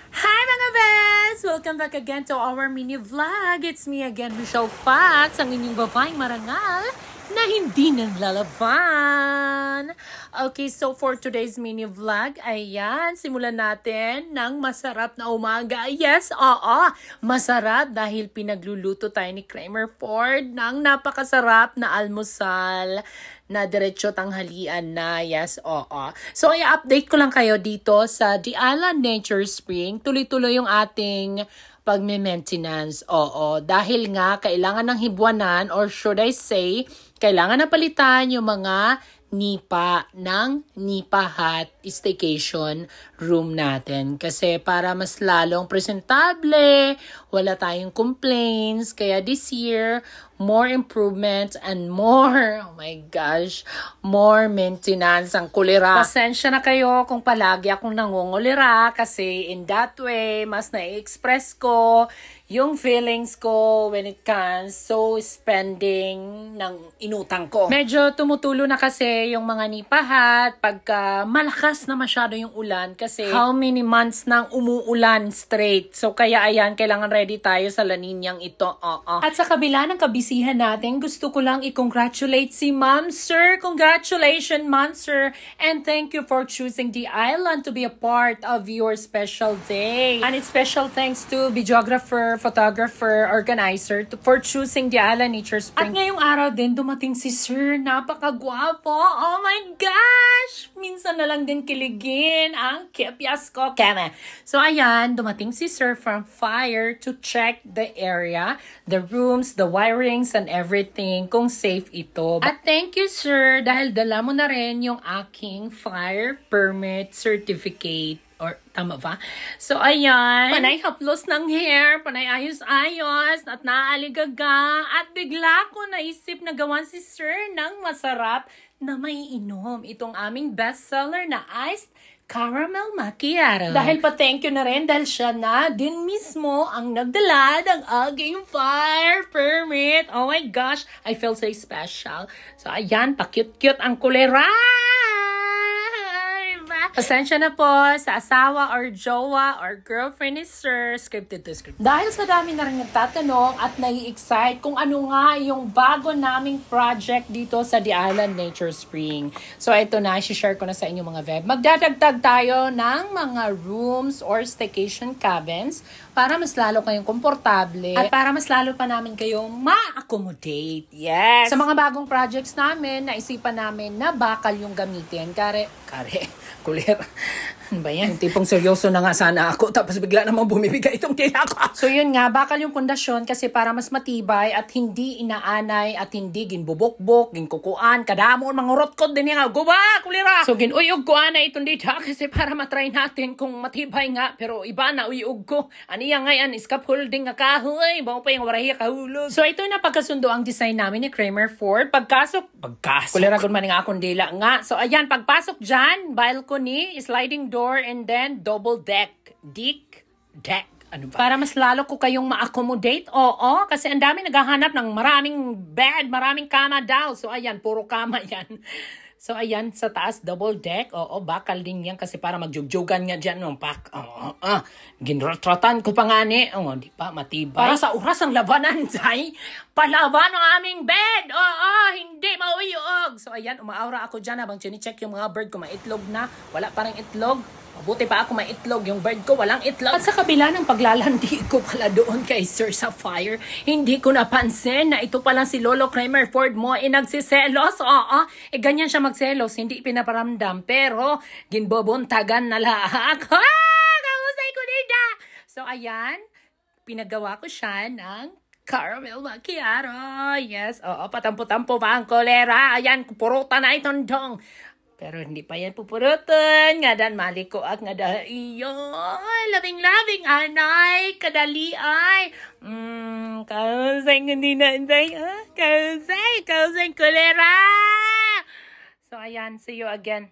Hi mga best! Welcome back again to our mini vlog. It's me again, Michelle Fox, ang inyong babaeng marangal na hindi naglalaban. Okay, so for today's mini vlog, ayan, simulan natin ng masarap na umaga. Yes, masarap dahil pinagluluto tayo ni Kramer Ford ng napakasarap na almusal na diretso tanghalian na. Yes, So, i-update ko lang kayo dito sa The Island Nature Spring. Tuloy-tuloy yung ating pagme-maintenance. Dahil nga kailangan ng hibwanan, or should I say, kailangan na palitan yung mga nipa ng Nipa Hut staycation room natin. Kasi para mas lalong presentable, wala tayong complaints. Kaya this year, more improvements and more, oh my gosh, more maintenance ang kulira. Pasensya na kayo kung palagi akong nangungulira kasi in that way, mas na-express ko yung feelings ko when it comes so spending ng inutang ko. Medyo tumutulo na kasi yung mga Nipa Hut pagka malakas na masyado yung ulan kasi how many months nang umuulan straight. So kaya ayan, kailangan ready tayo sa La Niñang ito. At sa kabila ng kabisihan natin, gusto ko lang i-congratulate si Ma'am Sir. Congratulations, Ma'am Sir. And thank you for choosing the island to be a part of your special day. And it's special thanks to videographer, photographer, organizer for choosing the Island Nature Spring. At ngayong araw din, dumating si Sir. Napakagwapo. Oh my gosh! Minsan na lang din kiligin ang kepyas ko. Keme. So ayan, dumating si Sir from Fire to check the area, the rooms, the wirings, and everything, kung safe ito. At thank you, Sir, dahil dala mo na rin yung aking fire permit certificate. Or, tama ba? So, ayan. Panay haplos ng hair, panay ayos-ayos, at naaligaga. At bigla ko naisip na gawan si Sir ng masarap na may inom. Itong aming bestseller na iced caramel macchiato. Dahil pa thank you na rin dahil siya na din mismo ang nagdala ng aking fire permit. Oh my gosh, I feel so special. So, ayan, pa-cute-cute ang kulera. Pasensya na po sa asawa or jowa or girlfriend ni Sir, scripted to scripted. Dahil sa dami na rin nagtatanong at nai-excite kung ano nga yung bago naming project dito sa The Island Nature Spring. So ito na, i-share ko na sa inyo mga web. Magdadagdag tayo ng mga rooms or staycation cabins para mas lalo kayong komportable at para mas lalo pa namin kayong ma-accommodate. Yes! Sa mga bagong projects namin, naisipan namin na bakal yung gamitin. Kulera. Ano ba yan? Tipong seryoso na nga sana ako tapos bigla namang bumibigay itong tila ko. So yun nga, bakal yung pundasyon kasi para mas matibay at hindi inaanay at hindi ginbubok-bok, ginkukuan, kadamon, mangurot ko din nga. Guba, kulera! So ginuyog ko na itong dita kasi para matry natin kung matibay nga pero iba na uyog ko. Aniya nga yan, scaffolding nga kahoy. Bago pa yung warahiya kahulog. So ito na pagkasundo ang design namin ni Kramer Ford. Pagkasok. Kulera kung man nga akong dila nga. So ayan, pagpasok dyan, balcony, sliding door, and then double deck. Deck. Ano ba? Para mas lalo ko kayong ma-accommodate. Kasi ang dami naghahanap ng maraming bed, maraming kama daw. So ayan, puro kama yan. So ayan, sa taas, double deck. Bakal din yan kasi para magjugjugan nga dyan. Ginratratan ko pa nga ni. Di pa, matibay. Para sa oras ang labanan, Zay. Palaban ang aming bed. Hindi mauyog. So ayan, umaawra ako dyan habang chine-check yung mga bird ko. Maitlog na. Wala pa rin itlog. Mabuti pa ako maitlog. Yung bird ko walang itlog. At sa kabila ng paglalandi ko pala doon kay Sir sa Fire, hindi ko napansin na ito pala si Lolo Kramer Ford mo nagsiselos. Ganyan siya magselos. Hindi pinaparamdam. Pero ginbobontagan na lahak. Kausay ko nida. So ayan, pinagawa ko siya ng caramel macchiato. Yes, patampo-tampo pa ang kolera. Ayan, purutan na itong dong. Pero hindi pa yan pupurutan. Nga dan maliko at nga da iyo. Labing-labing anay. Kadali ay. Kausay hindi na anday. Kausay kolera. So ayan, see you again.